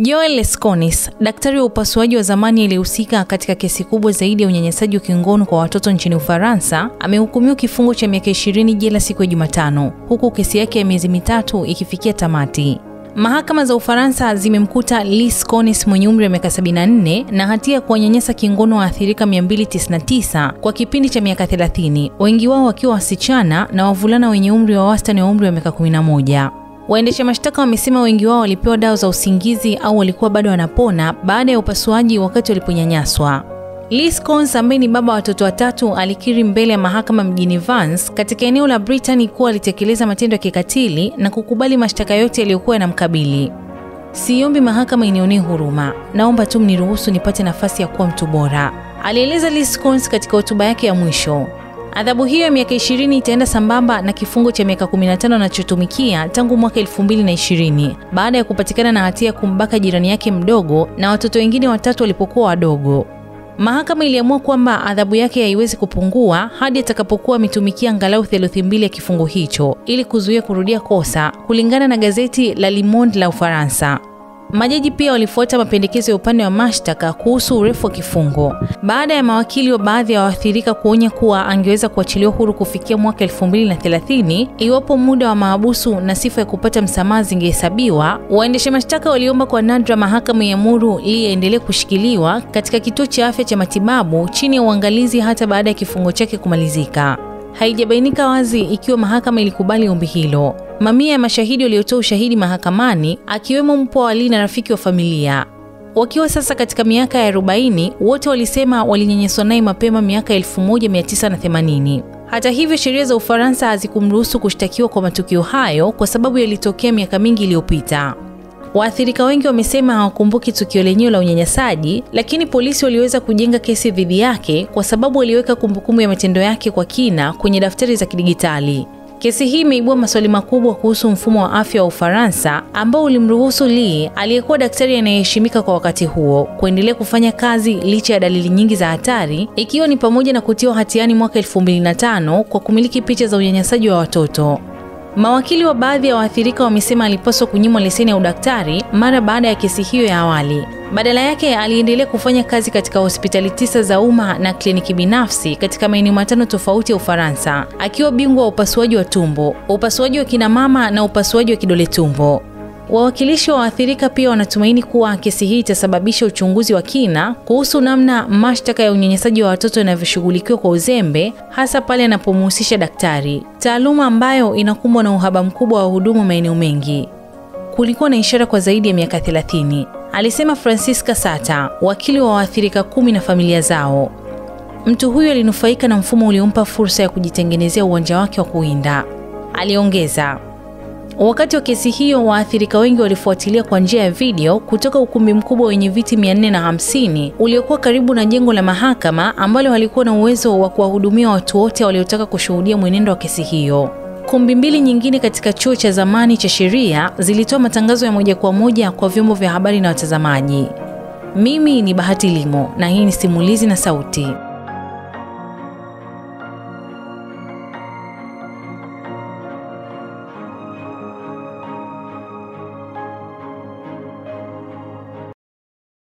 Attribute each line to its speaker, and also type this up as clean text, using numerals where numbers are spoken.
Speaker 1: Joel Lesconis, daktari wa upasuaji wa zamani aliyehusika katika kesi kubwa zaidi ya unyanyasaji wa kingono kwa watoto nchini Ufaransa, amehukumiwa kifungo cha miaka 20 jela siku ya Jumatano, huku kesi yake ya miezi mitatu ikifikia tamati. Mahakama za Ufaransa zimemkuta Lesconis mwenye umri wa miaka 74 na hatia ya kuwanyanyasa kingono waathirika 299 kwa kipindi cha miaka 30, wengi wao wakiwa wasichana na wavulana wenye umri wa wastani wa umri wa miaka 11. Waendesha mashtaka wamesema wengi wao walipewa dawa za usingizi au walikuwa bado wanapona baada ya upasuaji wakati waliponyanyaswa. Lesconis, ambaye ni baba wa watoto watatu, alikiri mbele ya mahakama mjini Vance katika eneo la Brittany kuwa alitekeleza matendo ya kikatili na kukubali mashtaka yote yaliyokuwa yanamkabili. "Siombi mahakama inionee huruma. Naomba tu mniruhusu nipate nafasi ya kuwa mtu bora," alieleza Lesconis katika hotuba yake ya mwisho. Adhabu hiyo ya miaka 20 itaenda sambamba na kifungo cha miaka 15 anachotumikia tangu mwaka 2020 baada ya kupatikana na hatia ya kumbaka jirani yake mdogo na watoto wengine watatu walipokuwa wadogo. Mahakama iliamua kwamba adhabu yake haiwezi kupungua hadi atakapokuwa ametumikia angalau theluthi mbili ya kifungo hicho ili kuzuia kurudia kosa, kulingana na gazeti la Le Monde la Ufaransa. Majaji pia walifuata mapendekezo ya upande wa mashtaka kuhusu urefu wa kifungo, baada ya mawakili wa baadhi ya waathirika kuonya kuwa angeweza kuachiliwa huru kufikia mwaka 2030 iwapo muda wa mahabusu na sifa ya kupata msamaha zingehesabiwa. Waendesha mashtaka waliomba kwa nadra mahakama iamuru aendelee kushikiliwa katika kituo cha afya cha matibabu chini ya uangalizi hata baada ya kifungo chake kumalizika. Haijabainika wazi ikiwa mahakama ilikubali ombi hilo. Mamia ya mashahidi waliotoa ushahidi mahakamani, akiwemo mpwa wa Lee na rafiki wa familia, wakiwa sasa katika miaka ya 40, wote walisema walinyanyaswa naye mapema miaka 1980. Hata hivyo, sheria za Ufaransa hazikumruhusu kushtakiwa kwa matukio hayo kwa sababu yalitokea miaka mingi iliyopita. Waathirika wengi wamesema hawakumbuki tukio lenyewe la unyanyasaji, lakini polisi waliweza kujenga kesi dhidi yake kwa sababu waliweka kumbukumbu ya matendo yake kwa kina kwenye daftari za kidijitali. Kesi hii imeibua maswali makubwa kuhusu mfumo wa afya wa Ufaransa ambao ulimruhusu Lee, aliyekuwa daktari anayeheshimika kwa wakati huo, kuendelea kufanya kazi licha ya dalili nyingi za hatari, ikiwa ni pamoja na kutiwa hatiani mwaka 2005 kwa kumiliki picha za unyanyasaji wa watoto. Mawakili wa baadhi ya waathirika wamesema alipaswa kunyimwa leseni ya udaktari mara baada ya kesi hiyo ya awali. Badala yake aliendelea kufanya kazi katika hospitali 9 za umma na kliniki binafsi katika maeneo 5 tofauti ya Ufaransa, akiwa bingwa wa upasuaji wa tumbo, upasuaji wa kina mama na upasuaji wa kidole tumbo. Wawakilishi wa waathirika pia wanatumaini kuwa kesi hii itasababisha uchunguzi wa kina kuhusu namna mashtaka ya unyanyasaji wa watoto yanavyoshughulikiwa kwa uzembe, hasa pale anapomhusisha daktari, taaluma ambayo inakumbwa na uhaba mkubwa wa wahudumu maeneo mengi. "Kulikuwa na ishara kwa zaidi ya miaka 30, alisema Francisca Sata, wakili wa waathirika 10 na familia zao. Mtu huyu alinufaika na mfumo uliompa fursa ya kujitengenezea uwanja wake wa kuinda, aliongeza. Wakati wa kesi hiyo, waathirika wengi walifuatilia kwa njia ya video kutoka ukumbi mkubwa wenye viti 450 uliokuwa karibu na jengo la mahakama ambalo halikuwa na uwezo wa kuwahudumia watu wote waliotaka kushuhudia mwenendo wa kesi hiyo. Kumbi mbili nyingine katika chuo cha zamani cha sheria zilitoa matangazo ya moja kwa moja kwa vyombo vya habari na watazamaji. Mimi ni Bahati Limo na hii ni Simulizi na Sauti.